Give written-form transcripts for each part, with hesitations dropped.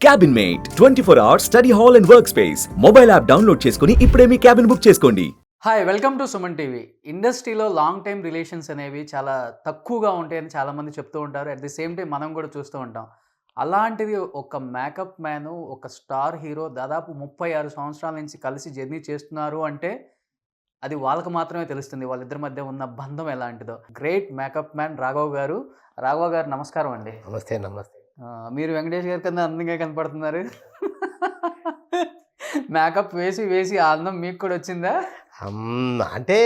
Cabin mate 24 hours study hall and workspace mobile app download చేసుకుని ఇప్పుడే మీ cabin book చేసుకోండి. Hi, welcome to Suman TV. ఇండస్ట్రీలో long time relations అనేవి చాలా తక్కువగా ఉంటాయని చాలామంది చెప్తూ ఉంటారు. అట్ ది సేమ్ టైం మనం కూడా చూస్తూ ఉంటాం. అలాంటిది ఒక మేకప్ మ్యాను, ఒక స్టార్ హీరో దాదాపు 36 సంవత్సరాల నుంచి కలిసి జర్నీ చేస్తున్నారు అంటే అది వాళ్ళకి మాత్రమే తెలుస్తుంది వాళ్ళిద్దరి మధ్య ఉన్న బంధం ఎలాంటిదో. గ్రేట్ మేకప్ మ్యాన్ రాఘవ్ గారు. రాఘవ్ గారు నమస్కారం అండి. నమస్తే నమస్తే. మీరు వెంకటేష్ గారి కింద అందంగా కనపడుతున్నారు. మేకప్ వేసి వేసి ఆ అందం మీకు కూడా వచ్చిందా? అంటే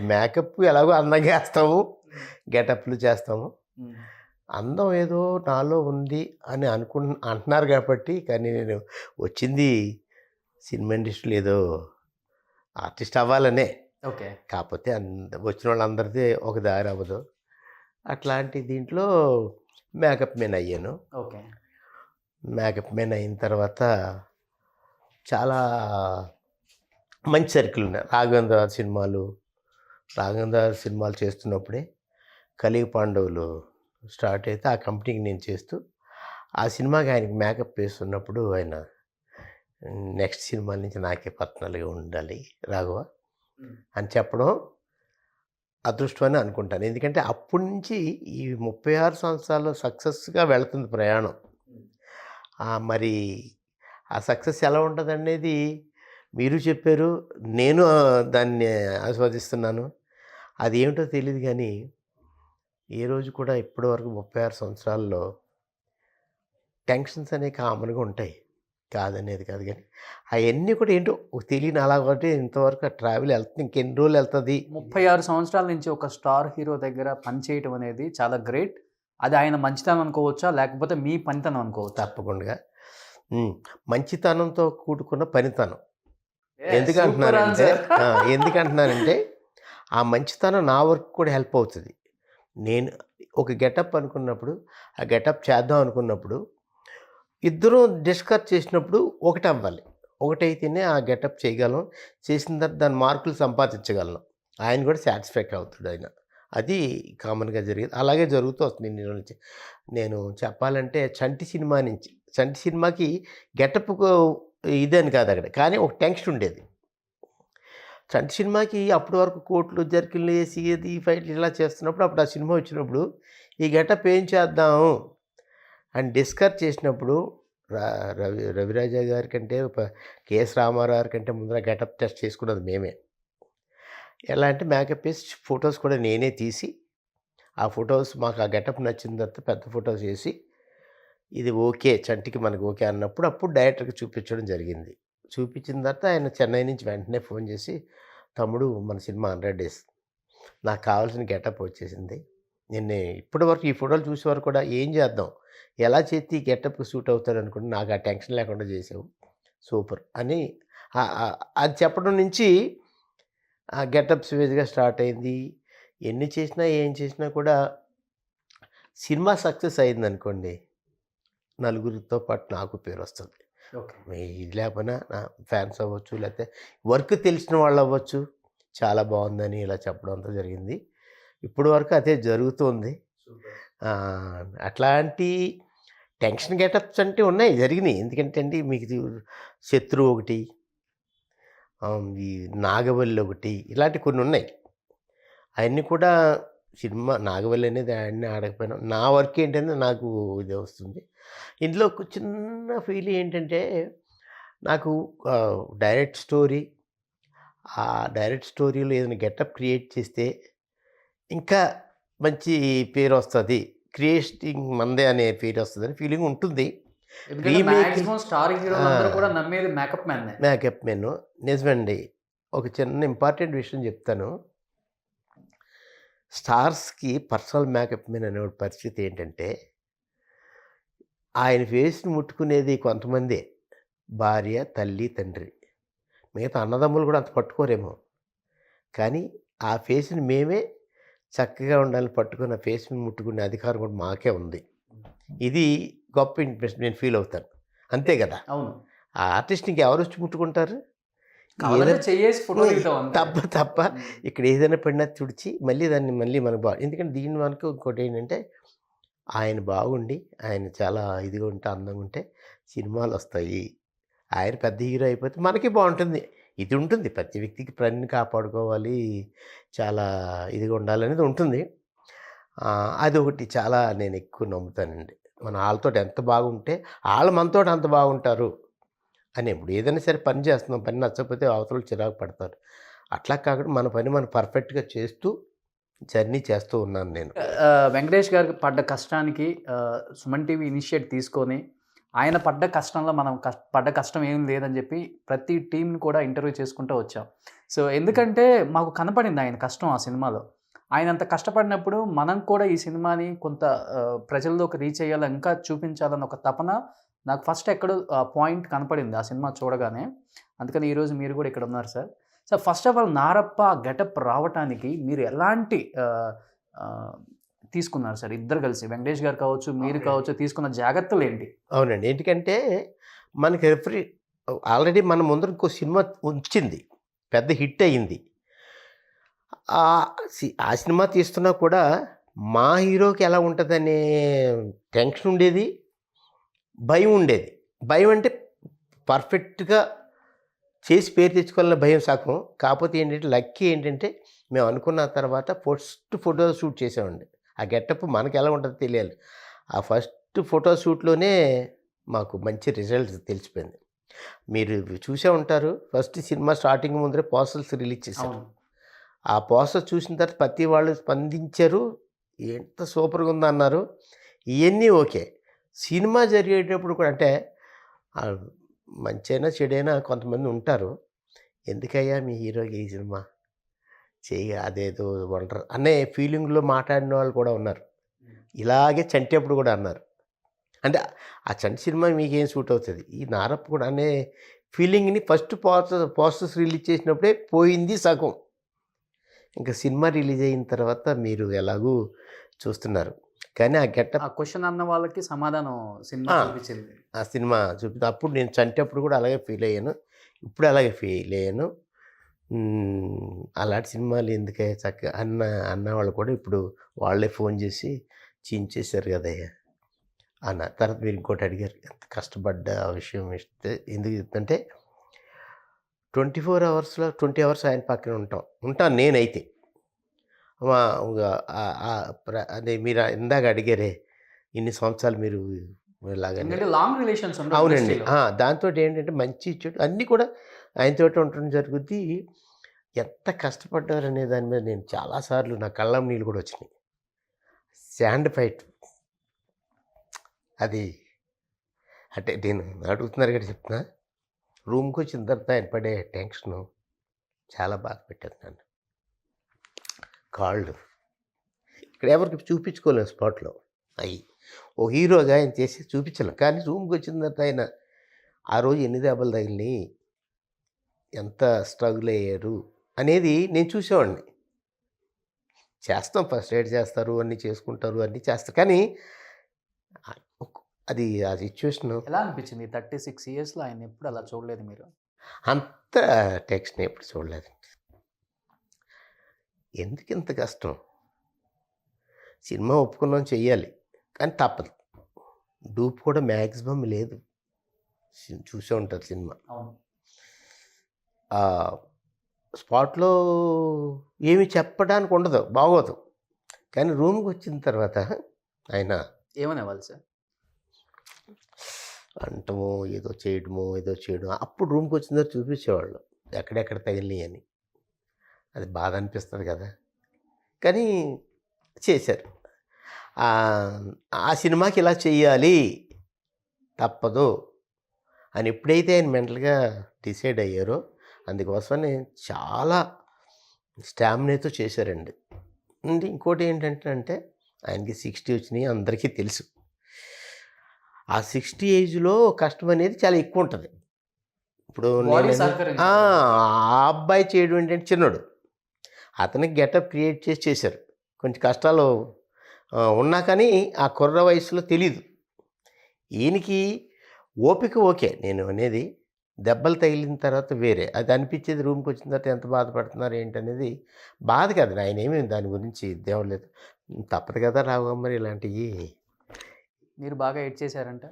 మేకప్ ఎలాగో అందంగా వేస్తాము, గెటప్లు చేస్తాము. అందం ఏదో నాలో ఉంది అని అంటున్నారు కాబట్టి. కానీ నేను వచ్చింది సినిమా ఇండస్ట్రీలో ఏదో ఆర్టిస్ట్ అవ్వాలనే. ఓకే. కాకపోతే వచ్చిన వాళ్ళందరిది ఒక దారి అవ్వదు. అట్లాంటి దీంట్లో మేకప్ మెన్ అయ్యాను. ఓకే. మేకప్ మెన్ అయిన తర్వాత చాలా మంచి సర్కిల్ ఉన్నాయి. రాఘవేంద్ర సినిమాలు చేస్తున్నప్పుడే కలిగి పాండవులు స్టార్ట్ అయితే ఆ కంపెనీకి నేను చేస్తూ ఆ సినిమాకి ఆయనకి మేకప్ వేస్తున్నప్పుడు ఆయన నెక్స్ట్ సినిమా నుంచి నాకే పర్సనల్గా ఉండాలి రాఘవ అని చెప్పడం అదృష్టం అని అనుకుంటాను. ఎందుకంటే అప్పటి నుంచి ఈ 36 సంవత్సరాలు సక్సెస్గా వెళుతుంది ప్రయాణం. మరి ఆ సక్సెస్ ఎలా ఉంటుంది అనేది మీరు చెప్పారు, నేను దాన్ని ఆస్వాదిస్తున్నాను. అది ఏమిటో తెలియదు కానీ ఏ రోజు కూడా ఇప్పటివరకు 36 సంవత్సరాల్లో టెన్షన్స్ అనేవి కామన్గా ఉంటాయి, కాదనేది కాదు. కానీ అవన్నీ కూడా ఏంటో తెలియని అలాగంటే ఇంతవరకు ట్రావెల్ వెళ్తుంది. ఇంకెన్ని రోజులు వెళ్తుంది? 36 సంవత్సరాల నుంచి ఒక స్టార్ హీరో దగ్గర పనిచేయటం అనేది చాలా గ్రేట్. అది ఆయన మంచితనం అనుకోవచ్చా, లేకపోతే మీ పనితనం అనుకోవచ్చా? తప్పకుండా మంచితనంతో కూడుకున్న పనితనం. ఎందుకంటున్నానంటే ఆ మంచితనం నా వర్క్ కూడా హెల్ప్ అవుతుంది. నేను ఒక గెటప్ అనుకున్నప్పుడు, ఆ గెటప్ చేద్దాం అనుకున్నప్పుడు ఇద్దరం డిస్కస్ చేసినప్పుడు ఒకటి అవ్వాలి. ఒకటైతేనే ఆ గెటప్ చేయగలం. చేసిన తర్వాత దాని మార్కులు సంపాదించగలను. ఆయన కూడా సాటిస్ఫాక్ట్ అవుతాడు ఆయన. అది కామన్గా జరిగేది. అలాగే జరుగుతూ వస్తుంది ఇన్ని రోజుల నుంచి. నేను చెప్పాలంటే చంటి సినిమాకి గెటప్కు ఇదని కాదు అక్కడ, కానీ ఒక టెన్షన్ ఉండేది. చంటి సినిమాకి అప్పటి వరకు కోట్లు జర్కిన్లు వేసి ఇది ఫైట్లు ఇలా చేస్తున్నప్పుడు, అప్పుడు ఆ సినిమా వచ్చినప్పుడు ఈ గెటప్ ఏం చేద్దాము అని డిస్కస్ చేసినప్పుడు రవిరాజా గారి కంటే కేఎస్ రామారావు గారి కంటే ముందర గెటప్ టెస్ట్ చేసుకున్నది మేమే. ఎలా అంటే మేకప్ వేసి ఫొటోస్ కూడా నేనే తీసి, ఆ ఫొటోస్ మాకు ఆ గెటప్ నచ్చిన తర్వాత పెద్ద ఫొటోస్ వేసి ఇది ఓకే చంటికి మనకు ఓకే అన్నప్పుడు అప్పుడు డైరెక్టర్కి చూపించడం జరిగింది. చూపించిన తర్వాత ఆయన చెన్నై నుంచి వెంటనే ఫోన్ చేసి, తమ్ముడు మన సినిమా 100 days నాకు కావాల్సిన గెటప్ వచ్చేసింది. నేను ఇప్పటి వరకు ఈ ఫోటోలు చూసే వరకు కూడా ఏం చేద్దాం, ఎలా చేస్తే ఈ గెటప్కి సూట్ అవుతాడు అనుకుంటే నాకు ఆ టెన్షన్ లేకుండా చేసావు, సూపర్ అని అది చెప్పడం నుంచి ఆ గెటప్స్ వేజ్గా స్టార్ట్ అయింది. ఎన్ని చేసినా ఏం చేసినా కూడా సినిమా సక్సెస్ అయింది అనుకోండి, నలుగురితో పాటు నాకు పేరు వస్తుంది. ఇది లేకపోయినా నా ఫ్యాన్స్ అవ్వచ్చు, లేకపోతే వర్క్ తెలిసిన వాళ్ళు అవ్వచ్చు, చాలా బాగుందని ఇలా చెప్పడం అంతా జరిగింది. ఇప్పుడు వరకు అదే జరుగుతుంది. అట్లాంటి టెన్షన్ గెటప్స్ అంటే ఉన్నాయి, జరిగినాయి. ఎందుకంటే అండి మీకు శత్రు ఒకటి, ఈ నాగవల్లి ఒకటి, ఇలాంటి కొన్ని ఉన్నాయి. అవన్నీ కూడా సినిమా నాగవల్లి అనేది ఆయన్ని ఆడకపోయినా నా వర్క్ ఏంటంటే నాకు ఇది వస్తుంది. ఇందులో ఒక చిన్న ఫీల్ ఏంటంటే నాకు డైరెక్ట్ స్టోరీ, ఆ డైరెక్ట్ స్టోరీలో ఏదైనా గెటప్ క్రియేట్ చేస్తే ఇంకా మంచి పేరు వస్తుంది, క్రియేటింగ్ మందే అనే పేరు వస్తుంది అని ఫీలింగ్ ఉంటుంది. మేకప్ మెన్ నిజమండి. ఒక చిన్న ఇంపార్టెంట్ విషయం చెప్తాను. స్టార్స్కి పర్సనల్ మేకప్ మెన్ అనే పరిస్థితి ఏంటంటే, ఆయన ఫేస్ని ముట్టుకునేది కొంతమందే, భార్య, తల్లి, తండ్రి. మిగతా అన్నదమ్ములు కూడా అంత పట్టుకోరేమో. కానీ ఆ ఫేస్ని మేమే చక్కగా ఉండాలని పట్టుకుని ఆ ఫేస్ని ముట్టుకునే అధికారం కూడా మాకే ఉంది. ఇది గొప్ప ఇంప్రెషన్ నేను ఫీల్ అవుతాను. అంతే కదా? అవును. ఆ ఆర్టిస్ట్కి ఎవరు వచ్చి ముట్టుకుంటారు? తప్ప ఇక్కడ ఏదైనా పడినా తుడిచి మళ్ళీ దాన్ని మనకు ఎందుకంటే దీని మనకు ఇంకోటి ఏంటంటే ఆయన బాగుండి, ఆయన చాలా ఇదిగా ఉంటే, అందంగా ఉంటే సినిమాలు వస్తాయి. ఆయన పెద్ద హీరో అయిపోతే మనకి బాగుంటుంది. ఇది ఉంటుంది ప్రతి వ్యక్తికి పనిని కాపాడుకోవాలి, చాలా ఇదిగా ఉండాలనేది ఉంటుంది. అదొకటి చాలా నేను ఎక్కువ నమ్ముతానండి. మన వాళ్ళతోటి ఎంత బాగుంటే వాళ్ళు మనతోటి అంత బాగుంటారు అని. ఇప్పుడు ఏదైనా సరే పని చేస్తున్నాం, పని నచ్చకపోతే అవతల చిరాకు పడతారు. అట్లా కాకుండా మన పని మనం పర్ఫెక్ట్గా చేస్తూ జర్నీ చేస్తూ ఉన్నాను నేను. వెంకటేష్ గారికి పడ్డ కష్టానికి సుమన్ టీవీ ఇనిషియేట్ తీసుకొని ఆయన పడ్డ కష్టంలో మనం పడ్డ కష్టం ఏం లేదని చెప్పి ప్రతి టీంని కూడా ఇంటర్వ్యూ చేసుకుంటూ వచ్చాం. సో ఎందుకంటే మాకు కనపడింది ఆయన కష్టం ఆ సినిమాలో. ఆయన అంత కష్టపడినప్పుడు మనం కూడా ఈ సినిమాని కొంత ప్రజల్లోకి రీచ్ అయ్యాలి, ఇంకా చూపించాలని ఒక తపన నాకు ఫస్ట్ ఎక్కడో పాయింట్ కనపడింది ఆ సినిమా చూడగానే. అందుకని ఈరోజు మీరు కూడా ఇక్కడ ఉన్నారు sir. So first of all Narappa getup రావటానికి మీరు ఎలాంటి తీసుకున్నారు సార్ ఇద్దరు కలిసి, వెంకటేష్ గారు కావచ్చు మీరు కావచ్చు, తీసుకున్న జాగ్రత్తలు ఏంటి? అవునండి, ఎందుకంటే మనకి ఆల్రెడీ మన ముందర ఇంకో సినిమా వచ్చింది, పెద్ద హిట్ అయ్యింది. ఆ సినిమా తీస్తున్నా కూడా మా హీరోకి ఎలా ఉంటుందనే టెన్షన్ ఉండేది, భయం ఉండేది. భయం అంటే పర్ఫెక్ట్గా చేసి పేరు తెచ్చుకోవాలన్న భయం సగం. కాకపోతే ఏంటంటే లక్కీ ఏంటంటే మేము అనుకున్న తర్వాత ఫస్ట్ ఫోటో షూట్ చేసామండి. ఆ గెటప్ మనకి ఎలా ఉంటుందో తెలియాలి. ఆ ఫస్ట్ ఫోటో షూట్లోనే మాకు మంచి రిజల్ట్స్ తెలిసిపోయింది. మీరు చూసే ఉంటారు, ఫస్ట్ సినిమా స్టార్టింగ్ ముందరే పోస్టర్స్ రిలీజ్ చేశారు. ఆ పోస్టర్ చూసిన తర్వాత ప్రతి వాళ్ళు స్పందించారు, ఎంత సూపర్గా ఉందన్నారు. ఇవన్నీ ఓకే. సినిమా జరిగేటప్పుడు కూడా అంటే మంచైనా చెడైనా కొంతమంది ఉంటారు, ఎందుకయ్యా మీ హీరోకి ఈ సినిమా అదేదో వండర్ అనే ఫీలింగ్లో మాట్లాడిన వాళ్ళు కూడా ఉన్నారు. ఇలాగే చంటి అప్పుడు కూడా అన్నారు. అంటే ఆ చంటి సినిమా మీకేం సూట్ అవుతుంది, ఈ నారప్ప కూడా అనే ఫీలింగ్ని ఫస్ట్ పోస్టర్స్ రిలీజ్ చేసినప్పుడే పోయింది సగం. ఇంకా సినిమా రిలీజ్ అయిన తర్వాత మీరు ఎలాగూ చూస్తున్నారు. కానీ ఆ గెటప్ క్వశ్చన్ అన్న వాళ్ళకి సమాధానం సినిమా చూపించింది. ఆ సినిమా అప్పుడు నేను చంటప్పుడు కూడా అలాగే ఫీల్ అయ్యాను, ఇప్పుడు అలాగే ఫీల్ అయ్యాను. అలాంటి సినిమాలు ఎందుకే చక్కగా అన్నవాళ్ళు కూడా ఇప్పుడు వాళ్ళే ఫోన్ చేసి చించేశారు కదయ్యా అన్న. తర్వాత మీరు ఇంకోటి అడిగారు, ఎంత కష్టపడ్డ విషయం ఇస్తే ఎందుకు చెప్తుంటే 24 అవర్స్లో 20 అవర్స్ ఆయన పక్కన ఉంటాను నేనైతే. అదే మీరు ఇందాక అడిగారే ఇన్ని సంవత్సరాలు మీరు ఇలాగనే లాంగ్ రిలేషన్స్. అవునండి, దాంతో ఏంటంటే మంచి చెడు అన్నీ కూడా ఆయనతో ఉండటం జరుగుద్ది. ఎంత కష్టపడ్డారు అనే దాని మీద నేను చాలాసార్లు నా కళ్ళం నీళ్ళు కూడా వచ్చినాయి. శాండ్ ఫైట్ అది అంటే నేను అడుగుతున్నారు కదా చెప్తున్నా, రూమ్కి వచ్చిన తర్వాత ఆయన పడే టెన్షను చాలా బాధ పెట్టారు నన్ను. కాళ్ళు ఇక్కడ ఎవరికి చూపించుకోలేము స్పాట్లో, అవి ఓ హీరోగా ఆయన చేసి చూపించలేం. కానీ రూమ్కి వచ్చిన తర్వాత ఆయన ఆ రోజు ఎన్ని దెబ్బలు తగిలినాయి, ఎంత స్ట్రగుల్ అయ్యారు అనేది నేను చూసేవాడిని. చేస్తాం, ఫస్ట్ ఎయిడ్ చేస్తారు, అన్నీ చేసుకుంటారు, అన్నీ చేస్తారు. కానీ అది ఆ సిచ్యువేషన్ ఎలా అనిపించింది? 36 ఇయర్స్లో ఆయన ఎప్పుడు అలా చూడలేదు మీరు? అంత టెన్షన్ ఎప్పుడు చూడలేదు. ఎందుకు ఇంత కష్టం? సినిమా ఒప్పుకున్నాం చెయ్యాలి, కానీ తప్పదు. డూప్ కూడా మ్యాక్సిమం లేదు, చూసే ఉంటారు సినిమా. స్పాట్లో ఏమి చెప్పడానికి ఉండదు, బాగోదు. కానీ రూమ్కి వచ్చిన తర్వాత ఆయన ఏమనేవాళ్ళు సార్? అంటమో ఏదో చేయడం అప్పుడు రూమ్కి వచ్చిన తర్వాత చూపించేవాళ్ళు ఎక్కడెక్కడ తగిలినాయి అని. అది బాధ అనిపిస్తుంది కదా, కానీ చేశారు. ఆ సినిమాకి ఇలా చెయ్యాలి, తప్పదు అని ఎప్పుడైతే ఆయన మెంటల్గా డిసైడ్ అయ్యారో అందుకోసమని చాలా స్టామినాతో చేశారండి. అండ్ ఇంకోటి ఏంటంటే ఆయనకి 60 వచ్చినాయి, అందరికీ తెలుసు. ఆ 60 ఏజ్లో కష్టం అనేది చాలా ఎక్కువ ఉంటుంది. ఇప్పుడు ఆ అబ్బాయి చేయడం ఏంటంటే చిన్నోడు, అతనికి గెటప్ క్రియేట్ చేశారు. కొంచెం కష్టాలు ఉన్నా కానీ ఆ కుర్ర వయసులో తెలీదు. ఈయనకి ఓపిక ఓకే, నేను అనేది దెబ్బలు తగిలిన తర్వాత వేరే అది అనిపించేది. రూమ్కి వచ్చిన తర్వాత ఎంత బాధపడుతున్నారు ఏంటనేది బాధ కదా, ఆయన ఏమీ దాని గురించి దేవుడు లేదు, తప్పదు కదా రావు మరి ఇలాంటివి. మీరు బాగా ఎడ్ చేశారంట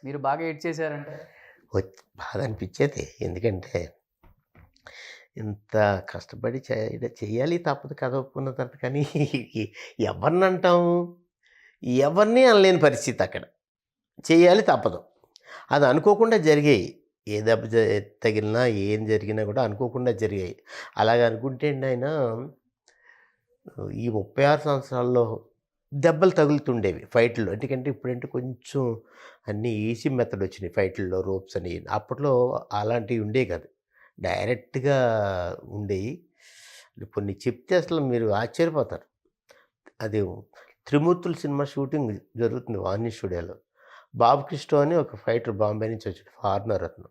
మీరు బాగా ఏడ్ చేశారంటే బాధ అనిపించేది. ఎందుకంటే ఇంత కష్టపడి చెయ్యాలి తప్పదు కథ ఒప్పుకున్న తర్వాత. కానీ ఎవరిని అంటాము? ఎవరిని అనలేని పరిస్థితి అక్కడ. చేయాలి తప్పదు. అది అనుకోకుండా జరిగాయి. ఏ దెబ్బ తగిలినా ఏం జరిగినా కూడా అనుకోకుండా జరిగాయి. అలాగ అనుకుంటే అండి ఆయన ఈ 36 సంవత్సరాల్లో దెబ్బలు తగులుతుండేవి ఫైట్‌ల్లో. ఎందుకంటే ఇప్పుడంటే కొంచెం అన్నీ ఈజీ మెథడ్ వచ్చినాయి ఫైట్‌ల్లో, రోప్స్ అని. అప్పట్లో అలాంటివి ఉండేవి కాదు. డైరెక్ట్‌గా ఉండేవి. కొన్ని చెప్తే అసలు మీరు ఆశ్చర్యపోతారు. అది 'త్రిమూర్తులు' సినిమా షూటింగ్ జరుగుతుంది వాణి స్టూడియోలో. బాబుకృష్ణ అని ఒక ఫైటర్ బాంబే నుంచి వచ్చాడు, ఫారినర్ అతను.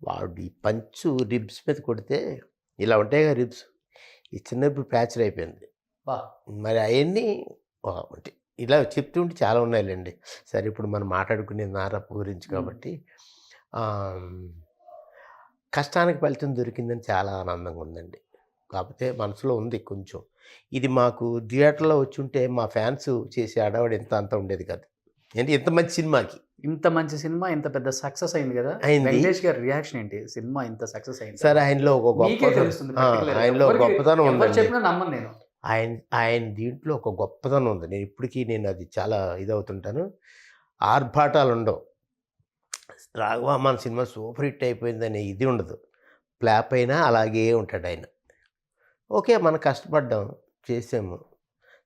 వాడు ఈ పంచు రిబ్స్ మీద కొడితే ఇలా ఉంటాయిగా రిబ్స్, ఈ చిన్నప్పుడు ఫ్రాక్చర్ అయిపోయింది. బా మరి అవన్నీ అంటే ఇలా చెప్తుంటే చాలా ఉన్నాయిలేండి. సరే ఇప్పుడు మనం మాట్లాడుకునేది నారప్ప గురించి కాబట్టి కష్టానికి ఫలితం దొరికిందని చాలా ఆనందంగా ఉందండి. కాకపోతే మనసులో ఉంది కొంచెం. ఇది మాకు థియేటర్లో వచ్చి ఉంటే మా ఫ్యాన్స్ చేసే అడవాడు ఇంత అంత ఉండేది కాదు. ఏంటి ఇంత మంచి సినిమాకి. ఇంత మంచి సినిమా ఇంత పెద్ద సక్సెస్ అయింది కదా, అయింది. వెంకటేష్ గారి రియాక్షన్ ఏంటి? సినిమా ఇంత సక్సెస్ అయింది సరే ఆయనలో ఒక మీకే తెలుస్తుంది. ఆయనలో గొప్పతనం ఉందండి. చెప్పినా నమ్మను నేను. ఆయన దీంట్లో ఒక గొప్పతనం ఉంది. ఇప్పటికీ నేను అది చాలా ఇదవుతుంటాను. ఆర్భాటాలు ఉండవు. రాఘవ మన సినిమా సూపర్ హిట్ అయిపోయిందనే ఇది ఉండదు. ఫ్లాప్ అయినా అలాగే ఉంటాడు ఆయన. ఓకే మనం కష్టపడ్డాం, చేసాము,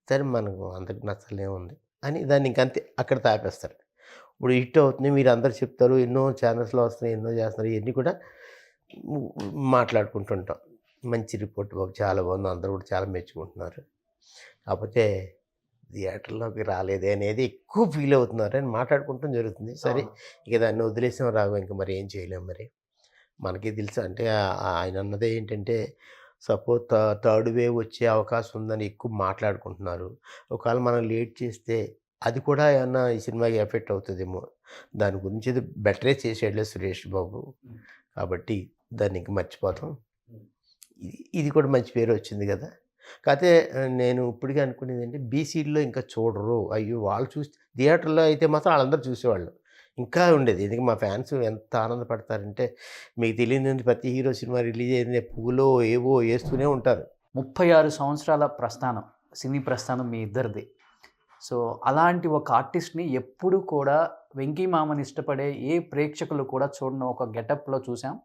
సరే మనకు అందరికి నచ్చలేముంది అని దాన్ని ఇంకంతే అక్కడ తాపేస్తారు. ఇప్పుడు హిట్ అవుతుంది, మీరు అందరు చెప్తారు, ఎన్నో ఛానల్స్లో వస్తున్నాయి, ఎన్నో చేస్తున్నారు, ఇవన్నీ కూడా మాట్లాడుకుంటుంటాం. మంచి రిపోర్ట్ బాబు, చాలా బాగుంది, అందరూ కూడా చాలా మెచ్చుకుంటున్నారు. కాకపోతే థియేటర్లోకి రాలేదే అనేది ఎక్కువ ఫీల్ అవుతున్నారు అని మాట్లాడుకుంటాం జరుగుతుంది. సరే ఇక దాన్ని వదిలేసాం రాఘవ, ఇంకా మరి ఏం చేయలేం. మరి మనకి తెలుసు అంటే ఆయన అన్నదే ఏంటంటే సపోజ్ థర్డ్ వేవ్ వచ్చే అవకాశం ఉందని ఎక్కువ మాట్లాడుకుంటున్నారు. ఒకవేళ మనం లేట్ చేస్తే అది కూడా ఏమన్నా ఈ సినిమాకి ఎఫెక్ట్ అవుతుందేమో, దాని గురించి ఇది బెటరే చేసేయట్లేదు సురేష్ బాబు, కాబట్టి దాన్ని ఇంక మర్చిపోతాం. ఇది కూడా మంచి పేరు వచ్చింది కదా. కాకపోతే నేను ఇప్పటికీ అనుకునేది అంటే బీసీడీలో ఇంకా చూడరు, అయ్యో వాళ్ళు చూస్తే థియేటర్లో అయితే మాత్రం వాళ్ళందరూ చూసేవాళ్ళు, ఇంకా ఉండేది. ఎందుకంటే మా ఫ్యాన్స్ ఎంత ఆనందపడతారంటే మీకు తెలియదు, ప్రతి హీరో సినిమా రిలీజ్ అయింది పూలో ఏవో వేస్తూనే ఉంటారు. 36 సంవత్సరాల ప్రస్థానం, సినీ ప్రస్థానం మీ ఇద్దరిది. సో అలాంటి ఒక ఆర్టిస్ట్ని ఎప్పుడు కూడా వెంకీ మామని ఇష్టపడే ఏ ప్రేక్షకులు కూడా చూడని ఒక గెటప్లో చూసాం.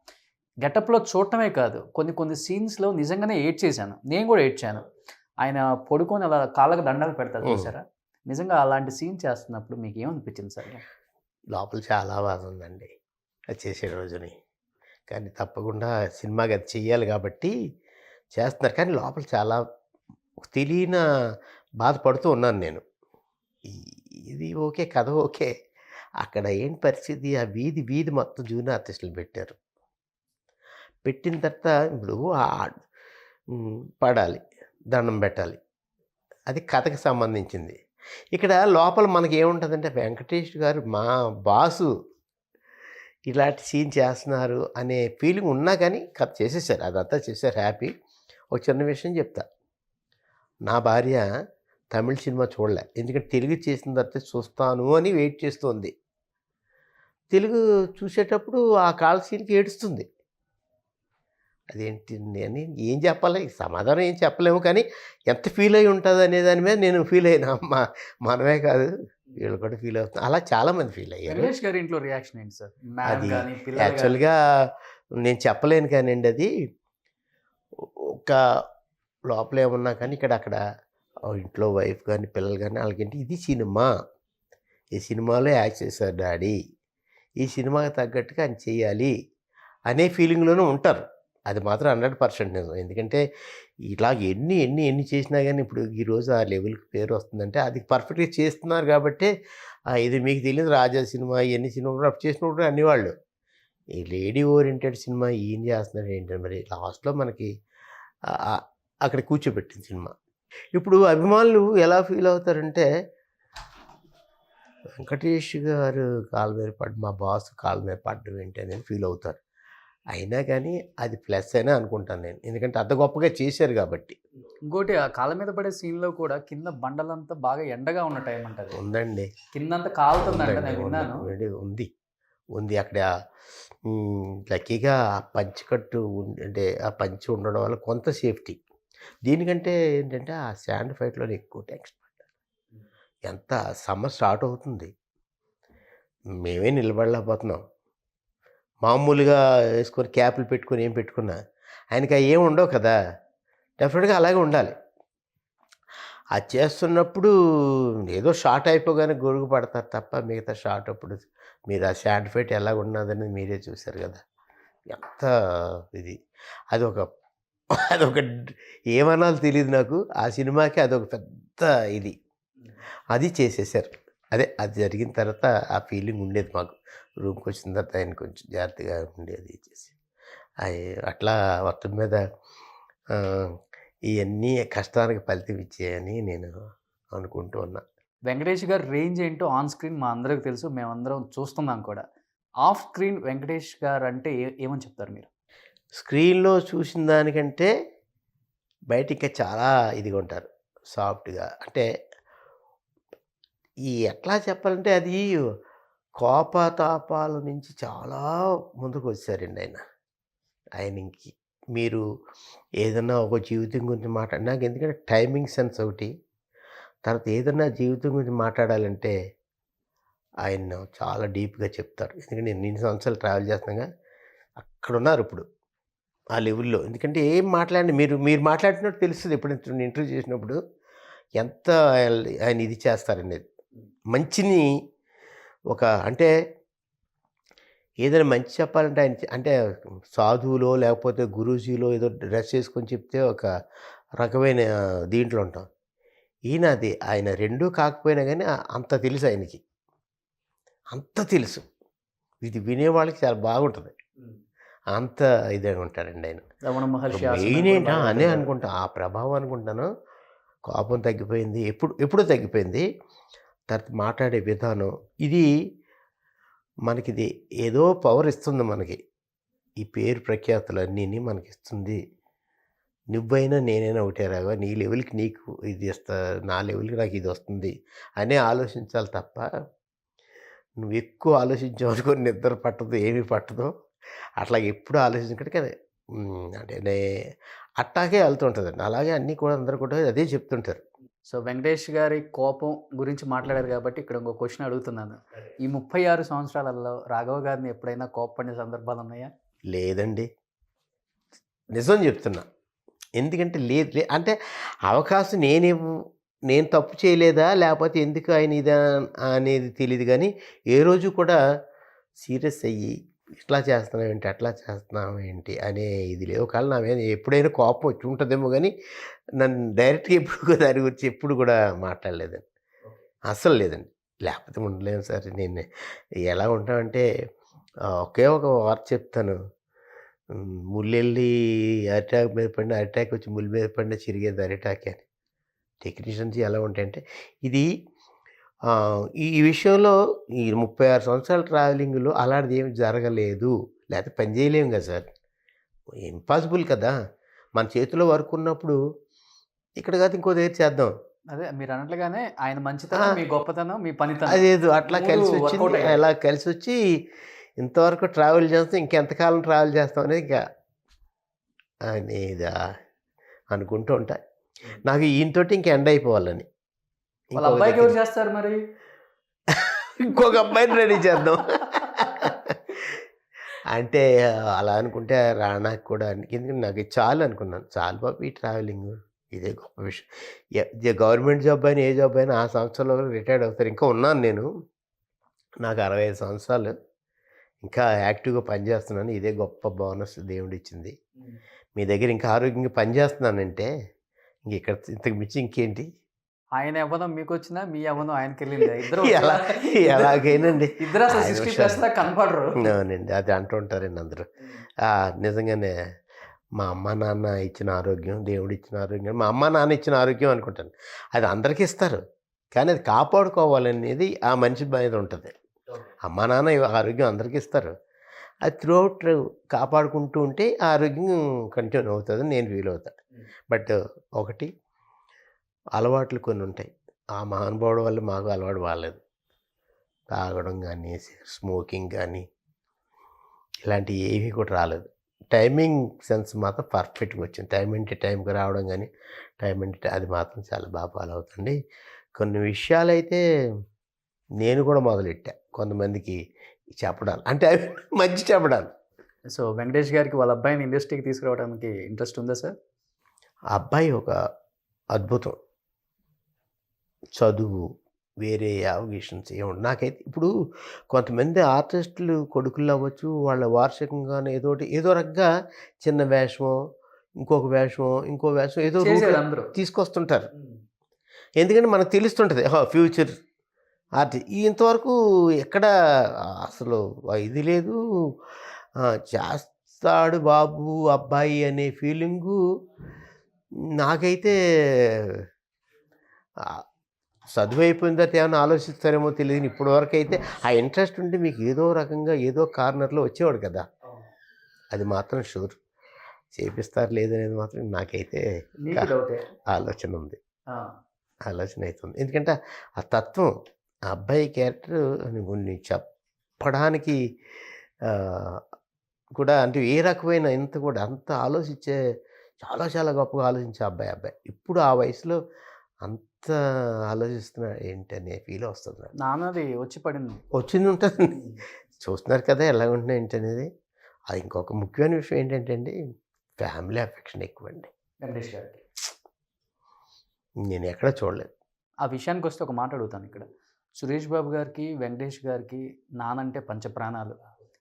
గెటప్లో చూడటమే కాదు, కొన్ని సీన్స్లో నిజంగానే ఏడ్ చేశాను, నేను కూడా ఏడ్చాను. ఆయన పడుకొని అలా కాళ్ళకు దండాలు పెడతారు చూసారా, నిజంగా అలాంటి సీన్ చేస్తున్నప్పుడు మీకు ఏమనిపించింది సార్? లోపల చాలా బాధ ఉందండి అది చేసే రోజుని. కానీ తప్పకుండా సినిమాకి అది చెయ్యాలి కాబట్టి చేస్తున్నారు. కానీ లోపల చాలా తెలియని బాధపడుతూ ఉన్నాను నేను. ఇది ఓకే, కథ ఓకే, అక్కడ ఏంటి పరిస్థితి, ఆ వీధి మొత్తం జూనియర్ ఆర్టిస్టులు పెట్టారు. పెట్టిన తర్వాత ఇప్పుడు పాడాలి, దండం పెట్టాలి, అది కథకి సంబంధించింది. ఇక్కడ లోపల మనకి ఏముంటుందంటే వెంకటేష్ గారు మా బాసు ఇలాంటి సీన్ చేస్తున్నారు అనే ఫీలింగ్ ఉన్నా కానీ కథ చేసేసారు, అదంతా చేశారు, హ్యాపీ. ఒక చిన్న విషయం చెప్తా, నా భార్య తమిళ సినిమా చూడలే, ఎందుకంటే తెలుగు చేసిన తర్వాత చూస్తాను అని వెయిట్ చేస్తుంది. తెలుగు చూసేటప్పుడు ఆ కాల్ సీన్కి ఏడుస్తుంది. అదేంటి అని ఏం చెప్పాలి, సమాధానం ఏం చెప్పలేము, కానీ ఎంత ఫీల్ అయి ఉంటుంది అనే దాని మీద నేను ఫీల్ అయినా, మనమే కాదు వీళ్ళు కూడా ఫీల్ అవుతుంది, అలా చాలామంది ఫీల్ అయ్యారు. వెంకటేష్ గారి ఇంట్లో రియాక్షన్ ఏంటి సార్? అది యాక్చువల్గా నేను చెప్పలేను కానివ్వండి, అది ఒక లోపల ఏమన్నా కానీ అక్కడ ఇంట్లో వైఫ్ కానీ పిల్లలు కానీ వాళ్ళకేంటి ఇది సినిమా, ఈ సినిమాలో యాక్ట్ చేశారు డాడీ, ఈ సినిమాకి తగ్గట్టుగా ఆయన చేయాలి అనే ఫీలింగ్లోనే ఉంటారు. అది మాత్రం 100% నిజం. ఎందుకంటే ఇలా ఎన్ని చేసినా కానీ ఇప్పుడు ఈరోజు ఆ లెవెల్కి పేరు వస్తుందంటే అది పర్ఫెక్ట్గా చేస్తున్నారు కాబట్టి. ఇది మీకు తెలియదు, రాజా సినిమా ఇవన్నీ సినిమా చేసినప్పుడు అనేవాళ్ళు ఈ లేడీ ఓరియంటెడ్ సినిమా ఏం చేస్తున్నారు ఏంటంటే, మరి లాస్ట్లో మనకి అక్కడ కూర్చోబెట్టింది సినిమా. ఇప్పుడు అభిమానులు ఎలా ఫీల్ అవుతారంటే వెంకటేష్ గారు కాళ్ళ మీద పడ్డ, మా బాస్ కాళ్ళ మీద పడ్డం ఏంటి అనేది ఫీల్ అవుతారు. అయినా కానీ అది ప్లస్ అయినా అనుకుంటాను నేను, ఎందుకంటే అంత గొప్పగా చేశారు కాబట్టి. ఇంకోటి ఆ కాళ్ళ మీద పడే సీన్లో కూడా కింద బండలంతా బాగా ఎండగా ఉన్న టైం అంటది, ఉందండి, కిందంతా కాలుతుందంట, ఉందండి, నేను విన్నాను. ఉంది, ఉంది అక్కడ. లక్కీగా ఆ పంచికట్టు అంటే ఆ పంచి ఉండడం వల్ల కొంత సేఫ్టీ. దీనికంటే ఏంటంటే ఆ శాండ్ ఫైట్లోనే ఎక్కువ టెన్షన్ పడ్డాను. ఎంత సమ్మర్ స్టార్ట్ అవుతుంది, మేమే నిలబడలేకపోతున్నాం. మామూలుగా వేసుకొని క్యాప్లు పెట్టుకొని ఏం పెట్టుకున్నా ఆయనకి అవి ఏమి ఉండవు కదా, డెఫినెట్గా అలాగే ఉండాలి. అది చేస్తున్నప్పుడు ఏదో షార్ట్ అయిపోగానే గొడుగు పడతారు తప్ప మిగతా షార్ట్ అప్పుడు మీరు ఆ శాండ్ ఫైట్ ఎలా ఉన్నదని మీరే చూశారు కదా, ఎంత ఇది. అదొక అదొక ఏమనాలో తెలియదు నాకు, ఆ సినిమాకి అదొక పెద్ద ఇది, అది చేసేసారు. అది జరిగిన తర్వాత ఆ ఫీలింగ్ ఉండేది మాకు. రూమ్కి వచ్చిన తర్వాత ఆయన కొంచెం జాగ్రత్తగా ఉండేది చేసి అట్లా మొత్తం మీద ఇవన్నీ కష్టానికి ఫలితం ఇచ్చాయని నేను అనుకుంటూ ఉన్నా. వెంకటేష్ గారు రేంజ్ ఏంటో ఆన్ స్క్రీన్ మా అందరికి తెలుసు, మేమందరం చూస్తున్నాం కూడా. ఆఫ్ స్క్రీన్ వెంకటేష్ గారు అంటే ఏమని చెప్తారు మీరు? స్క్రీన్లో చూసిన దానికంటే బయట ఇంకా చాలా ఇదిగా ఉంటారు, సాఫ్ట్గా. అంటే ఎట్లా చెప్పాలంటే అది కోపతాపాల నుంచి చాలా ముందుకు వచ్చారండి ఆయనకి. మీరు ఏదన్నా ఒక జీవితం గురించి నాకు ఎందుకంటే టైమింగ్ సెన్స్ ఒకటి, తర్వాత ఏదన్నా జీవితం గురించి మాట్లాడాలంటే ఆయన చాలా డీప్గా చెప్తారు. ఎందుకంటే నేను 2 సంవత్సరాలు ట్రావెల్ చేస్తున్నాగా అక్కడ ఉన్నారు ఇప్పుడు ఆ లెవెల్లో. ఎందుకంటే ఏం మాట్లాడి మీరు మాట్లాడినట్టు తెలుస్తుంది ఎప్పుడు ఇంటర్వ్యూ చేసినప్పుడు ఎంత ఆయన ఇది చేస్తారనేది. మంచిని ఒక అంటే ఏదైనా మంచి చెప్పాలంటే ఆయన అంటే సాధువులో లేకపోతే గురూజీలో ఏదో డ్రెస్ చేసుకొని చెప్తే ఒక రకమైన దీంట్లో ఉంటాం. ఈయనది ఆయన రెండూ కాకపోయినా కానీ అంత తెలుసు ఆయనకి, అంత తెలుసు. ఇది వినేవాళ్ళకి చాలా బాగుంటుంది, అంత ఇదే ఉంటారండి ఆయన. రమణ మహర్షి మెయిన్ ఏంటి అనే అనుకుంటా, ఆ ప్రభావం అనుకుంటాను. కోపం తగ్గిపోయింది, ఎప్పుడూ తగ్గిపోయింది. తర్వాత మాట్లాడే విధానం ఇది మనకిది ఏదో పవర్ ఇస్తుంది మనకి, ఈ పేరు ప్రఖ్యాతులన్నీ మనకి ఇస్తుంది. నువ్వైనా నేనైనా ఒకటే రాగా, నీ లెవెల్కి నీకు ఇది ఇస్తా, నా లెవెల్కి నాకు ఇది వస్తుంది అనే ఆలోచించాలి తప్ప నువ్వు ఎక్కువ ఆలోచించావు నిద్ర పట్టదు, ఏమీ పట్టదు. అట్లా ఎప్పుడు ఆలోచించకండి. అంటే అట్టాగే వెళ్తుంటుందండి. అలాగే అన్నీ కూడా అందరూ కూడా అదే చెప్తుంటారు. సో వెంకటేష్ గారి కోపం గురించి మాట్లాడారు కాబట్టి ఇక్కడ ఇంకో క్వశ్చన్ అడుగుతున్నాను. ఈ 36 సంవత్సరాలలో రాఘవ గారిని ఎప్పుడైనా కోపపడిన సందర్భాలు ఉన్నాయా? లేదండి, నిజం చెప్తున్నా. ఎందుకంటే లేదు అంటే అవకాశం నేను తప్పు చేయలేదా లేకపోతే ఎందుకు ఆయన ఇదా అనేది తెలియదు, కానీ ఏ రోజు కూడా సీరియస్ అయ్యి ఇట్లా చేస్తున్నాం ఏంటి, అట్లా చేస్తున్నాం ఏంటి అనే ఇది లేవు. ఒకవేళ నా మీద ఎప్పుడైనా కోపం వచ్చి ఉంటుందేమో, కానీ నన్ను డైరెక్ట్గా ఎప్పుడు దాని గురించి ఎప్పుడు కూడా మాట్లాడలేదండి, అస్సలు లేదండి. లేకపోతే ఉండలేము సార్. నేను ఎలా ఉంటామంటే ఒకే ఒక వార్త చెప్తాను, ముళ్ళెళ్ళి అరిటాక్ మీద పడిన, అరిటాక్ వచ్చి ముళ్ళు మీద పడిన చిరిగేది అరిటాకే అని. టెక్నీషియన్స్ ఎలా ఉంటాయంటే ఇది ఈ విషయంలో ఈ 36 సంవత్సరాల ట్రావెలింగ్లో అలాంటిది ఏమి జరగలేదు, లేకపోతే పని చేయలేము కదా సార్, ఇంపాసిబుల్ కదా. మన చేతిలో వర్క్ ఉన్నప్పుడు ఇక్కడ కాదు ఇంకో దగ్గర చేద్దాం. అదే మీరు అన్నట్లుగానే ఆయన మంచితనం, మీ గొప్పతనం, మీ పనితనం అదేదో అట్లా కలిసి వచ్చింది. అలా కలిసి వచ్చి ఇంతవరకు ట్రావెల్ చేస్తాం, ఇంకెంతకాలం ట్రావెల్ చేస్తాం అనేది ఇంకా అనేది అనుకుంటూ ఉంటా. నాకు ఈయనతోటి ఇంక ఎండ్ అయిపోవాలని. వాళ్ళ అబ్బాయికి ఎవరు చేస్తారు మరి? ఇంకొక అబ్బాయిని రెడీ చేద్దాం అంటే అలా అనుకుంటే రానాకి కూడా, ఎందుకంటే నాకు చాలు అనుకున్నాను, చాలు బాబు ఈ ట్రావెలింగ్, ఇదే గొప్ప విషయం. గవర్నమెంట్ జాబ్ అయినా ఏ జాబ్ అయినా ఆ సంవత్సరంలో రిటైర్డ్ అవుతారు. ఇంకా ఉన్నాను నేను, నాకు 65 సంవత్సరాలు, ఇంకా యాక్టివ్గా పనిచేస్తున్నాను. ఇదే గొప్ప బోనస్ దేవుడు ఇచ్చింది. మీ దగ్గర ఇంకా ఆరోగ్యంగా పనిచేస్తున్నానంటే ఇక్కడ ఇంతకు మించి ఇంకేంటి. ఆయన యవ్వనం మీకు వచ్చినా, మీ యవ్వనం ఆయనకి వెళ్ళింది. ఇద్దరు ఎలాగైనాండి, ఇద్దరు అసలు 60+ కనపడరు. అవునండి, అది అంటూ ఉంటారండి అందరూ. నిజంగానే మా అమ్మ నాన్న ఇచ్చిన ఆరోగ్యం, దేవుడు ఇచ్చిన ఆరోగ్యం, మా అమ్మ నాన్న ఇచ్చిన ఆరోగ్యం అనుకుంటాను. అది అందరికీ ఇస్తారు, కానీ అది కాపాడుకోవాలనేది ఆ మనిషి మీద ఉంటుంది. అమ్మ నాన్న ఆరోగ్యం అందరికీ ఇస్తారు, అది త్రూఅవుట్ కాపాడుకుంటూ ఉంటే ఆరోగ్యం కంటిన్యూ అవుతుందని నేను ఫీల్ అవుతాను. బట్ ఒకటి అలవాట్లు కొన్ని ఉంటాయి. ఆ మహానుభావుడు వల్ల మాకు అలవాటు బాలేదు. తాగడం కానీ, స్మోకింగ్ కానీ ఇలాంటివి ఏమీ కూడా రాలేదు. టైమింగ్ సెన్స్ మాత్రం పర్ఫెక్ట్గా వచ్చింది. టైం అంటే టైంకి రావడం కానీ, టైం అంటే అది మాత్రం చాలా బాగా ఫాలో అవుతుంది. కొన్ని విషయాలైతే నేను కూడా మొదలెట్టా కొంతమందికి చెప్పడాలు, అంటే అవి మంచి చెప్పడాలు. సో వెంకటేష్ గారికి వాళ్ళ అబ్బాయిని ఇండస్ట్రీకి తీసుకురావడానికి ఇంట్రెస్ట్ ఉందా సార్? ఆ అబ్బాయి ఒక అద్భుతం. చదువు, వేరే అవగేషన్స్ ఏముండవు. నాకైతే ఇప్పుడు కొంతమంది ఆర్టిస్టులు కొడుకులు అవ్వచ్చు, వాళ్ళ వార్షికంగానే ఏదో రకంగా చిన్న వేషమో, ఇంకొక వేషమో, ఇంకో వేషం ఏదో చేసేది అందరూ. తీసుకొస్తుంటారు. ఎందుకంటే మనకు తెలుస్తుంటుంది ఫ్యూచర్ ఇంతవరకు ఎక్కడ అసలు ఇది లేదు. చేస్తాడు బాబు అబ్బాయి అనే ఫీలింగు నాకైతే. చదువు అయిపోయిన తర్వాత ఏమైనా ఆలోచిస్తారేమో తెలియదు. ఇప్పటి వరకు అయితే ఆ ఇంట్రెస్ట్ ఉంటే మీకు ఏదో రకంగా ఏదో కార్నర్లో వచ్చేవాడు కదా, అది మాత్రం షూర్. చేపిస్తారు లేదనేది మాత్రం నాకైతే ఆలోచన ఉంది, ఆలోచన అవుతుంది. ఎందుకంటే ఆ తత్వం, ఆ అబ్బాయి క్యారెక్టర్ కొన్ని చెప్పడానికి కూడా అంటే ఏ రకమైన కూడా అంత ఆలోచించే చాలా చాలా గొప్పగా ఆలోచించే అబ్బాయి ఇప్పుడు ఆ వయసులో అంత ఆలోచిస్తున్నాడు ఏంటనే ఫీల్ వస్తుంది. నాన్నది వచ్చింది ఉంటుంది. చూస్తున్నారు కదా ఎలా ఉంటున్నాయి ఏంటనేది. అది ఇంకొక ముఖ్యమైన విషయం ఏంటంటే అండి, ఫ్యామిలీ అఫెక్షన్ ఎక్కువ అండి వెంకటేష్ గారికి. నేను ఎక్కడ చూడలేదు. ఆ విషయానికి వస్తే ఒక మాట అడుగుతాను ఇక్కడ. సురేష్ బాబు గారికి, వెంకటేష్ గారికి నానంటే పంచప్రాణాలు.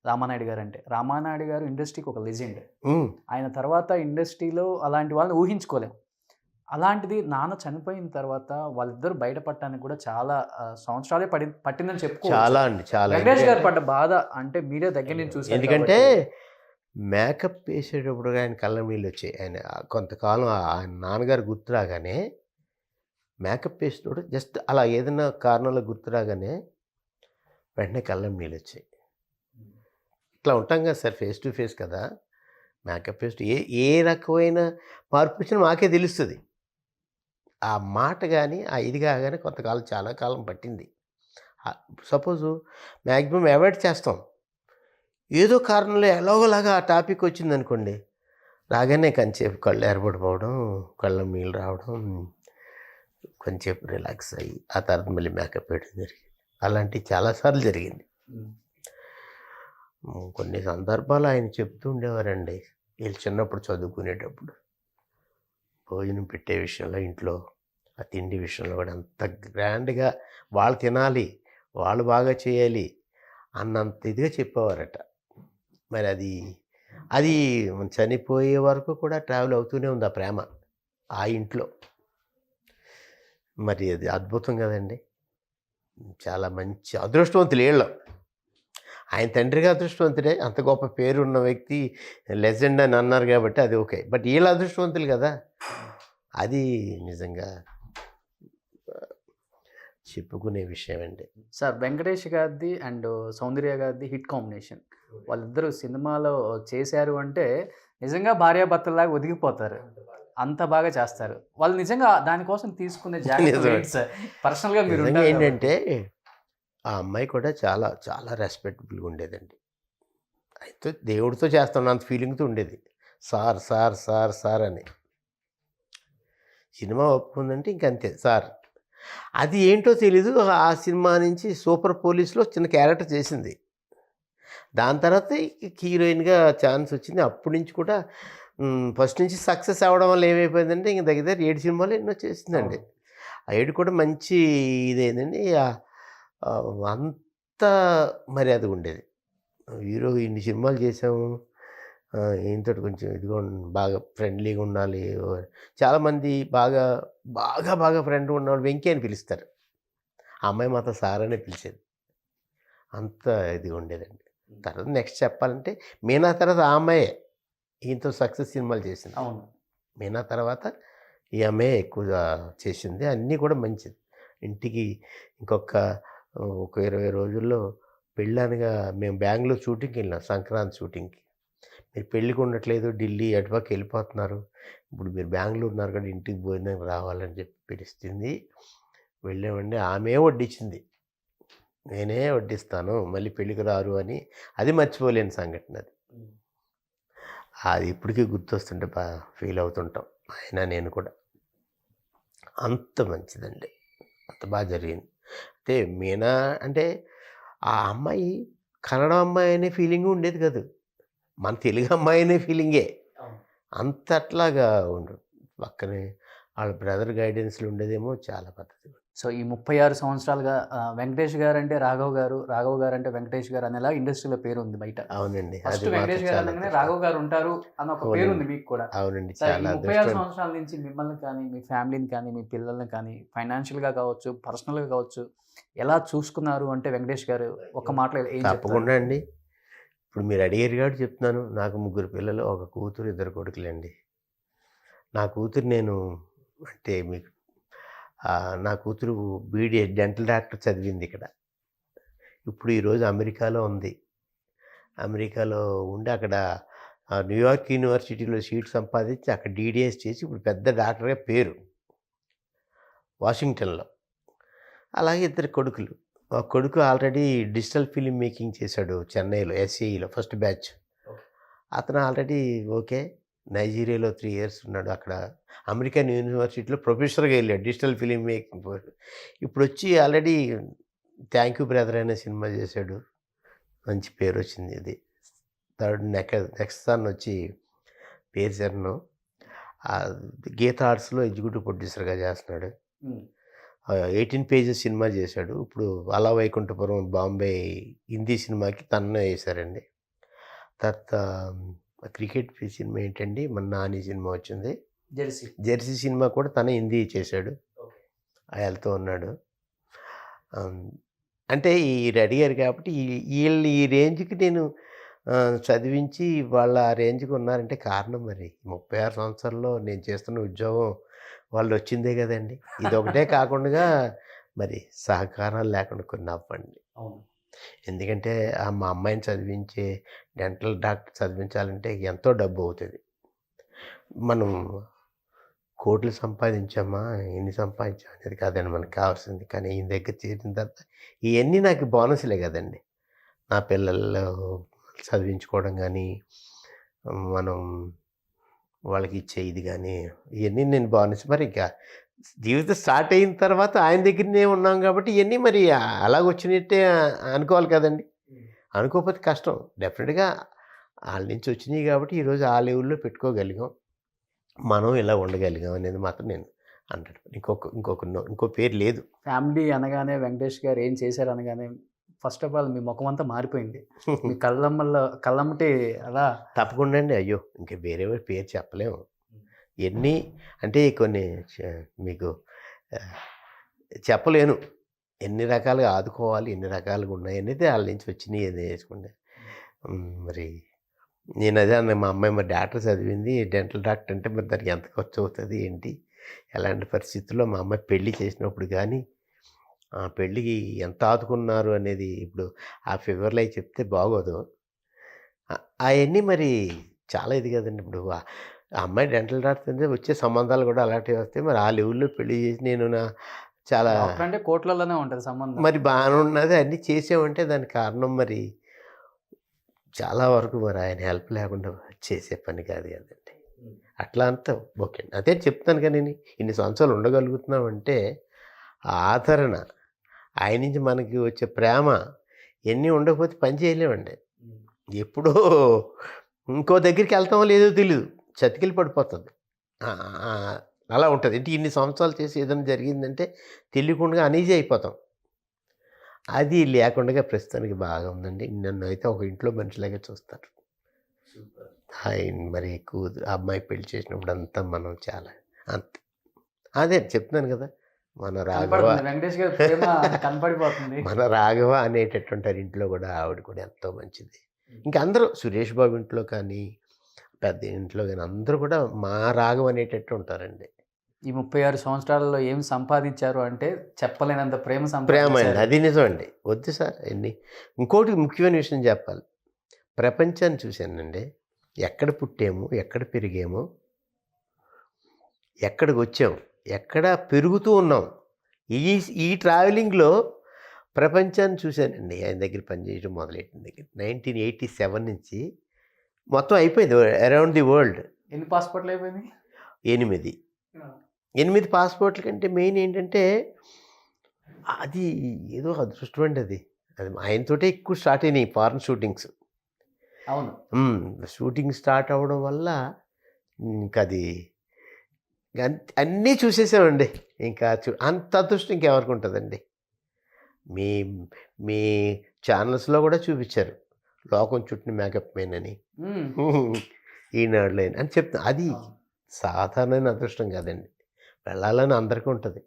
రామానాయుడు గారు అంటే, రామానాయుడు గారు ఇండస్ట్రీకి ఒక లెజెండ్. ఆయన తర్వాత ఇండస్ట్రీలో అలాంటి వాళ్ళని ఊహించుకోలేము. అలాంటిది నాన్న చనిపోయిన తర్వాత వాళ్ళిద్దరు బయటపడటానికి కూడా చాలా సంవత్సరాలే పట్టిందని చెప్పుకోవచ్చు. చాలా అండి, చాలా. వెంకటేష్ గారు పడ్డ బాధ అంటే మీరే దగ్గర నుంచి చూసారు. ఎందుకంటే మేకప్ వేసేటప్పుడు ఆయన కళ్ళ నీళ్ళు వచ్చాయి. ఆయన కొంతకాలం ఆయన నాన్నగారు గుర్తు రాగానే మేకప్ వేసినప్పుడు జస్ట్ అలా ఏదైనా కారణంలో గుర్తు రాగానే వెంటనే కళ్ళ నీళ్ళు వచ్చాయి. ఇట్లా ఉంటాం కదా సార్, ఫేస్ టు ఫేస్ కదా. మేకప్ వేస్ట్ ఏ రకమైన మార్పు వచ్చినా మాకే తెలుస్తుంది. ఆ మాట కానీ ఆ ఇది కాగానే కొంతకాలం చాలా కాలం పట్టింది. సపోజు మ్యాక్సిమం అవాయిడ్ చేస్తాం. ఏదో కారణంలో ఎలాగోలాగా ఆ టాపిక్ వచ్చిందనుకోండి, రాగానే కొంచెంసేపు కళ్ళు ఏర్పడిపోవడం, కళ్ళ నీళ్ళు రావడం, కొంచెంసేపు రిలాక్స్ అయ్యి ఆ తర్వాత మళ్ళీ మేకప్ వేయడం జరిగింది. అలాంటివి చాలాసార్లు జరిగింది. కొన్ని సందర్భాలు ఆయన చెప్తూ ఉండేవారండి, వీళ్ళు చిన్నప్పుడు చదువుకునేటప్పుడు భోజనం పెట్టే విషయంలో, ఇంట్లో ఆ తిండి విషయంలో కూడా అంత గ్రాండ్గా వాళ్ళు తినాలి, వాళ్ళు బాగా చేయాలి అన్నంత ఇదిగా చెప్పేవారట. మరి అది చనిపోయే వరకు కూడా ట్రావెల్ అవుతూనే ఉంది ఆ ప్రేమ ఆ ఇంట్లో. మరి అది అద్భుతం కదండి. చాలా మంచి అదృష్టవంతులు వీళ్ళు. ఆయన తండ్రిగా అదృష్టవంతుడే, అంత గొప్ప పేరు ఉన్న వ్యక్తి, లెజెండ్ అని అన్నారు కాబట్టి అది ఓకే. బట్ వీళ్ళు అదృష్టవంతులు కదా, అది నిజంగా చెప్పుకునే విషయం అండి. సార్ వెంకటేష్ గారిది అండ్ సౌందర్య గారిది హిట్ కాంబినేషన్. వాళ్ళిద్దరూ సినిమాలో చేశారు అంటే నిజంగా భార్యాభర్తలాగా ఒదిగిపోతారు, అంత బాగా చేస్తారు వాళ్ళు. నిజంగా దానికోసం తీసుకునే జాగ్రత్త పర్సనల్గా మీరు ఏంటంటే, ఆ అమ్మాయి కూడా చాలా చాలా రెస్పెక్టబుల్గా ఉండేదండి. అయితే దేవుడితో చేస్తున్నంత ఫీలింగ్తో ఉండేది. సార్ సార్ సార్ సార్ అని. సినిమా ఒప్పుకుందంటే ఇంకంతే సార్. అది ఏంటో తెలీదు, ఆ సినిమా నుంచి సూపర్ పోలీస్లో చిన్న క్యారెక్టర్ చేసింది. దాని తర్వాత హీరోయిన్గా ఛాన్స్ వచ్చింది. అప్పటి నుంచి కూడా ఫస్ట్ నుంచి సక్సెస్ అవ్వడం వల్ల ఏమైపోయిందంటే ఇంక దగ్గర 7 సినిమాలు ఎన్నో చేసిందండి. ఆ 7 కూడా మంచి ఇదేందండి. అంత మర్యాదగా ఉండేది. హీరో ఇన్ని సినిమాలు చేసాము, ఈయనతో కొంచెం ఇదిగో బాగా ఫ్రెండ్లీగా ఉండాలి. చాలామంది బాగా బాగా బాగా ఫ్రెండ్గా ఉన్నవాళ్ళు వెంకీ అని పిలుస్తారు. ఆ అమ్మాయి మాత్రం సార్ అనే పిలిచేది. అంత ఇదిగా ఉండేదండి. తర్వాత నెక్స్ట్ చెప్పాలంటే మీనా తర్వాత ఆ అమ్మాయే ఈయనతో సక్సెస్ సినిమాలు చేసింది. అవును, మీనా తర్వాత ఈ అమ్మాయి ఎక్కువగా చేసింది. అన్నీ కూడా మంచిది. ఇంటికి ఇంకొక 20 రోజుల్లో పెళ్ళనగా మేము బెంగుళూరు షూటింగ్కి వెళ్ళినాం, సంక్రాంతి షూటింగ్కి. మీరు పెళ్ళికి ఉండట్లేదు, ఢిల్లీ అటుపక్క వెళ్ళిపోతున్నారు, ఇప్పుడు మీరు బెంగుళూరు ఉన్నారు కదా, ఇంటికి భోజనం రావాలని చెప్పి పిలిచింది. వెళ్ళామండి. ఆమె వడ్డించింది, నేనే వడ్డిస్తాను, మళ్ళీ పెళ్ళికి రారు అని. అది మర్చిపోలేని సంఘటన అది. అది ఇప్పటికీ గుర్తొస్తుంటే ఫీల్ అవుతుంటాం, ఆయన నేను కూడా. అంత మంచిదండి, అంత బాగా జరిగింది. అంటే మీనా అంటే ఆ అమ్మాయి కన్నడ అమ్మాయి అనే ఫీలింగ్ ఉండేది కాదు, మన తెలుగు అమ్మాయి అనే ఫీలింగే. అంత అట్లాగా ఉండు. పక్కనే వాళ్ళ బ్రదర్ గైడెన్స్లో ఉండేదేమో చాలా పద్ధతి. సో ఈ 36 సంవత్సరాలుగా వెంకటేష్ గారు అంటే రాఘవ్ గారు, రాఘవ్ గారు అంటే వెంకటేష్ గారు అనేలా ఇండస్ట్రీలో పేరు ఉంది బయట. అవునండి, ఫస్ట్ అది వెంకటేష్ మాత్రం గారు చాలా అనగానే అదృష్టం. రాఘవ్ గారు ఉంటారు అన్న ఒక పేరు ఉంది మీకు కూడా. అవునండి, సార్, ఈ చాలా 36 అదృష్టం. సంవత్సరాల నుంచి మిమ్మల్ని కానీ, మీ ఫ్యామిలీని కానీ, మీ పిల్లల్ని కానీ ఫైనాన్షియల్గా కావచ్చు, పర్సనల్గా కావచ్చు, ఎలా చూసుకున్నారు అంటే వెంకటేష్ గారు ఒక మాటలో ఏం చెప్తారు? తప్పకుండా అండి. ఇప్పుడు మీరు అడిగారు కాబట్టి చెప్తున్నాను. నాకు 3 పిల్లలు, ఒక కూతురు, 2 కొడుకులండి. నా కూతురు నేను అంటే మీకు నా కూతురు బీడీ డెంటల్ డాక్టర్ చదివింది ఇక్కడ. ఇప్పుడు ఈరోజు అమెరికాలో ఉంది. అమెరికాలో ఉండి అక్కడ న్యూయార్క్ యూనివర్సిటీలో సీట్ సంపాదించి అక్కడ డీడీఎస్ చేసి ఇప్పుడు పెద్ద డాక్టర్గా పేరు వాషింగ్టన్లో. అలాగే 2 కొడుకులు. ఒక కొడుకు ఆల్రెడీ డిజిటల్ ఫిల్మ్ మేకింగ్ చేశాడు చెన్నైలో, ఎస్ఏఈలో ఫస్ట్ బ్యాచ్. అతను ఆల్రెడీ ఓకే. నైజీరియాలో 3 ఇయర్స్ ఉన్నాడు. అక్కడ అమెరికన్ యూనివర్సిటీలో ప్రొఫెసర్గా వెళ్ళాడు డిజిటల్ ఫిలిం మేకింగ్. ఇప్పుడు వచ్చి ఆల్రెడీ థ్యాంక్ యూ బ్రదర్ అనే సినిమా చేశాడు, మంచి పేరు వచ్చింది. ఇది నెక్స్ట్ సన్ వచ్చి పేరు చరణ్, గీత ఆర్ట్స్లో ఎగ్జిక్యూటివ్ ప్రొడ్యూసర్గా చేస్తున్నాడు. 18 పేజెస్ సినిమా చేశాడు. ఇప్పుడు అలా వైకుంఠపురం బాంబే హిందీ సినిమాకి తన్నే వేశారండి. తర్వాత క్రికెట్ సినిమా ఏంటండి, మన నాని సినిమా వచ్చింది, జెర్సీ సినిమా కూడా తనే హిందీ చేశాడు, ఆయనతో ఉన్నాడు. అంటే ఈ అడిగారు కాబట్టి వీళ్ళు ఈ రేంజ్కి నేను చదివించి వాళ్ళ ఆ రేంజ్కి ఉన్నారంటే కారణం మరి 36 సంవత్సరాల్లో నేను చేస్తున్న ఉద్యోగం వాళ్ళు వచ్చిందే కదండి. ఇదొకటే కాకుండా మరి సహకారాలు లేకుండా కొన్ని అవ్వండి. ఎందుకంటే మా అమ్మాయిని చదివించే డెంటల్ డాక్టర్ చదివించాలంటే ఎంతో డబ్బు అవుతుంది. మనం కోట్లు సంపాదించామా, ఎన్ని సంపాదించాం అనేది కాదండి మనకు కావాల్సింది. కానీ ఈయన దగ్గర చేరిన తర్వాత ఇవన్నీ నాకు బోనస్లే కదండి. నా పిల్లలు చదివించుకోవడం కానీ, మనం వాళ్ళకి ఇచ్చే ఇది కానీ, ఇవన్నీ నేను బోనస్. మరి ఇంకా జీవితం స్టార్ట్ అయిన తర్వాత ఆయన దగ్గరనే ఉన్నాం కాబట్టి ఇవన్నీ మరి అలాగొచ్చినట్టే అనుకోవాలి కదండి. అనుకోకపోతే కష్టం. డెఫినెట్గా వాళ్ళ నుంచి వచ్చినాయి కాబట్టి ఈరోజు ఆ లెవెల్లో పెట్టుకోగలిగాం, మనం ఇలా ఉండగలిగాం అనేది మాత్రం నేను అంటాను. ఇంకో పేరు లేదు. ఫ్యామిలీ అనగానే వెంకటేష్ గారు ఏం చేశారు అనగానే ఫస్ట్ ఆఫ్ ఆల్ మీ ముఖం అంతా మారిపోయింది. మీ కళ్ళమ్మటి అలా తప్పకుండా అండి. అయ్యో ఇంకా వేరే పేరు చెప్పలేము. ఎన్ని అంటే కొన్ని మీకు చెప్పలేను, ఎన్ని రకాలుగా ఆదుకోవాలి, ఎన్ని రకాలుగా ఉన్నాయి అనేది వాళ్ళ నుంచి వచ్చినాయి ఏది వేసుకుంటే. మరి నేను అదే అన్న, మా అమ్మాయి మరి డాక్టర్ చదివింది, డెంటల్ డాక్టర్ అంటే మరి దానికి ఎంత ఖర్చు అవుతుంది ఏంటి, ఎలాంటి పరిస్థితుల్లో మా అమ్మాయి పెళ్ళి చేసినప్పుడు కానీ ఆ పెళ్ళికి ఎంత ఆదుకున్నారు అనేది ఇప్పుడు ఆ ఫిగర్లు అవి చెప్తే బాగోదు. అవన్నీ మరి చాలా ఇది కదండి. ఇప్పుడు ఆ అమ్మాయి డెంటల్ డాక్టర్ అంటే వచ్చే సంబంధాలు కూడా అలాంటివి వస్తాయి. మరి ఆ లెవెల్లో పెళ్లి చేసి నేను చాలా అంటే కోట్లలోనే ఉంటుంది సంబంధం. మరి బాగానే ఉన్నది అన్నీ చేసామంటే దానికి కారణం మరి చాలా వరకు మరి ఆయన హెల్ప్ లేకుండా చేసే పని కాదు కదండి. అట్లా అంతా ఓకే అండి. అదే చెప్తాను కానీ ఇన్ని సంవత్సరాలు ఉండగలుగుతున్నామంటే ఆ ఆదరణ, ఆయన నుంచి మనకి వచ్చే ప్రేమ ఎన్ని ఉండకపోతే పని చేయలేమండి. ఎప్పుడో ఇంకో దగ్గరికి వెళ్తామో లేదో తెలియదు, చతికిలు పడిపోతుంది. అలా ఉంటుంది. అంటే ఇన్ని సంవత్సరాలు చేసి ఏదైనా జరిగిందంటే తెలియకుండా అనీజీ అయిపోతాం. అది లేకుండా ప్రస్తుతానికి బాగా ఉందండి. నన్ను అయితే ఒక ఇంట్లో మనిషిలాగే చూస్తారు. ఆయన మరి ఎక్కువ అమ్మాయి పెళ్లి చేసినప్పుడు అంతా మనం చాలా అంతే. అదే చెప్తున్నాను కదా, మన రాఘవ మన రాఘవ అనేటట్టుంటారు ఇంట్లో కూడా. ఆవిడ కూడా ఎంతో మంచిది. ఇంకా అందరూ సురేష్ బాబు ఇంట్లో కానీ, పెద్ద ఇంట్లో కానీ అందరూ కూడా మా రాఘవ అనేటట్టు ఉంటారండి. ఈ 36 సంవత్సరాలలో ఏం సంపాదించారు అంటే చెప్పలేనంత ప్రేమ ప్రేమ అండి, సంపాదించారు. అది నిజం అండి. వద్దు సార్ ఎన్ని. ఇంకోటి ముఖ్యమైన విషయం చెప్పాలి. ప్రపంచాన్ని చూశానండి. ఎక్కడ పుట్టాము, ఎక్కడ పెరిగాము, ఎక్కడికి వచ్చాము, ఎక్కడ పెరుగుతూ ఉన్నాం. ఈ ట్రావెలింగ్లో ప్రపంచాన్ని చూశానండి. ఆయన దగ్గర పనిచేయడం మొదలెట్టిన దగ్గర 1987 నుంచి మొత్తం అయిపోయింది అరౌండ్ ది వరల్డ్. ఎన్ని పాస్పోర్ట్లు అయిపోయింది? 8 పాస్పోర్ట్ల కంటే మెయిన్ ఏంటంటే అది ఏదో అదృష్టం అండి. అది ఆయనతోటే ఎక్కువ స్టార్ట్ అయినాయి ఫారెన్ షూటింగ్స్. అవును. షూటింగ్ స్టార్ట్ అవ్వడం వల్ల ఇంకా అది అన్నీ చూసేసామండి. ఇంకా అంత అదృష్టం ఇంకెవరికి ఉంటుందండి. మీ మీ ఛానల్స్లో కూడా చూపించారు లోకం చుట్టూ మేకప్ మ్యాన్ అని, ఈనాడులో అని చెప్తా. అది సాధారణమైన అదృష్టం కాదండి. వెళ్ళాలని అందరికీ ఉంటుంది.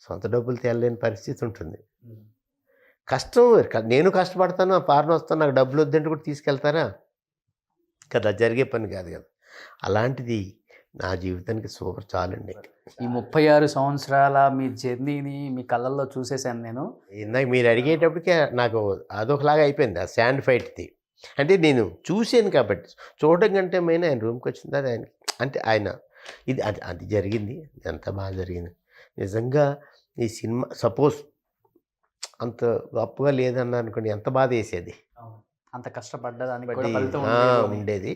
సొంత డబ్బులు తేలలేని పరిస్థితి ఉంటుంది. కష్టం. నేను కష్టపడతాను, ఆ ఫారెన్ వస్తాను, నాకు డబ్బులు వద్దంటే కూడా తీసుకెళ్తారా కదా, జరిగే పని కాదు కదా. అలాంటిది నా జీవితానికి సూపర్ చాలండి. ఈ 36 సంవత్సరాల మీ జర్నీని మీ కళ్ళల్లో చూసేసాను నేను. ఇందాక మీరు అడిగేటప్పటికే నాకు అదొకలాగా అయిపోయింది ఆ శాండ్ ఫైట్ది. అంటే నేను చూశాను కాబట్టి. చూడడం కంటే మెయిన్ ఆయన రూమ్కి వచ్చిన తర్వాత ఆయన అంటే ఆయన ఇది అది జరిగింది. ఎంత బాగా జరిగింది నిజంగా. ఈ సినిమా సపోజ్ అంత గొప్పగా లేదన్నారు అనుకోండి, ఎంత బాధ వేసేది. అంత కష్టపడ్డదానికి బట్ కూడా ఫలితం ఉండేది అని. ఉండేది.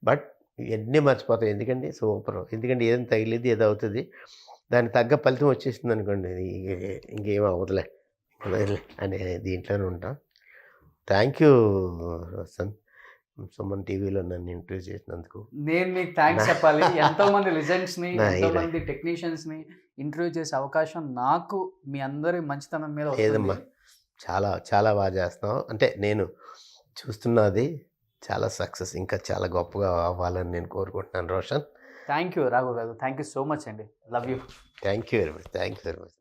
బట్ ఇవన్నీ మర్చిపోతాం. ఎందుకండి సూపర్. ఎందుకంటే ఏదైనా తగిలేది ఏదో అవుతుంది, దానికి తగ్గ ఫలితం వచ్చేసింది అనుకోండి, ఇంకేం అవ్వదులే అనే దీంట్లోనే ఉంటాం. థ్యాంక్ యూ రోషన్, సుమన్ టీవీలో నన్ను ఇంటర్వ్యూ చేసినందుకు. నేను మీకు థ్యాంక్స్ చెప్పాలి. ఎంతో మంది లిజెండ్స్ని, నా ఎంతో హీరో. మంది టెక్నీషియన్స్ని ఇంటర్వ్యూ చేసే అవకాశం నాకు మీ అందరి మంచితనం మీద ఏదమ్మా, వస్తుంది. చాలా చాలా బాగా చేస్తాం. అంటే నేను చూస్తున్నది చాలా సక్సెస్, ఇంకా చాలా గొప్పగా అవ్వాలని నేను కోరుకుంటున్నాను రోషన్. థ్యాంక్ యూ రాఘవ్ గారు. థ్యాంక్ యూ సో మచ్ అండి. Love you. Thank you very much.